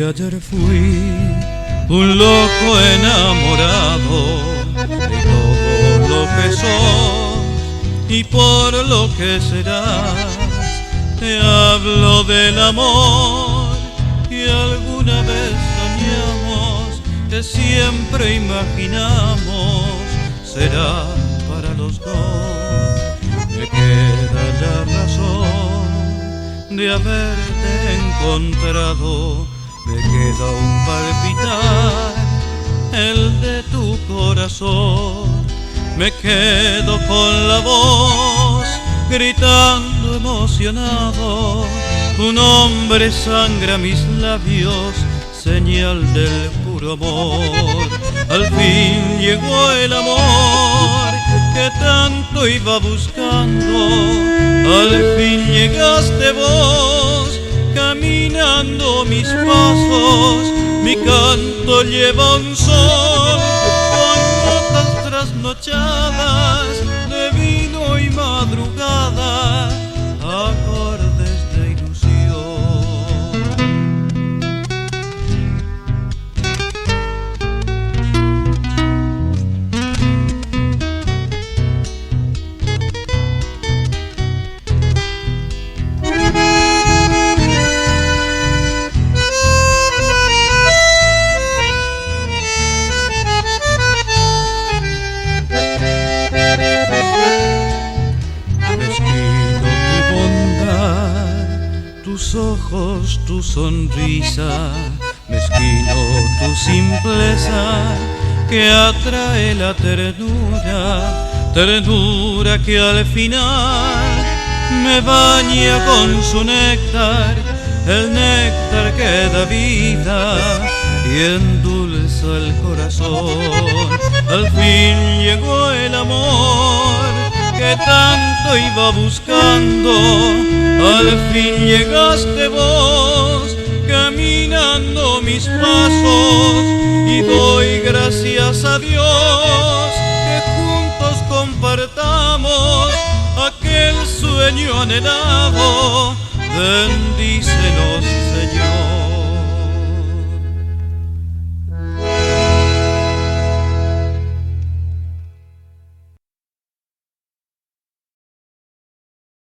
ayer fui un loco enamorado de todo lo que sos y por lo que serás. Te hablo del amor que alguna vez soñamos, que siempre imaginamos será para los dos. Me queda la razón de haberte encontrado, me queda un palpitar, el de tu corazón. Me quedo con la voz gritando emocionado, tu nombre sangra mis labios, señal del puro amor. Al fin llegó el amor que tanto iba buscando, al fin llegaste vos, caminando mis pasos, mi canto lleva un sol con notas trasnochadas de vino y madrugada, acordes de ilusión. Tus ojos, tu sonrisa, mezquino tu simpleza, que atrae la ternura, ternura que al final me baña con su néctar, el néctar que da vida y endulza el corazón. Al fin llegó el amor que tanto iba buscando, al fin llegaste vos, caminando mis pasos, y doy gracias a Dios que juntos compartamos aquel sueño anhelado. Bendícenos, Señor.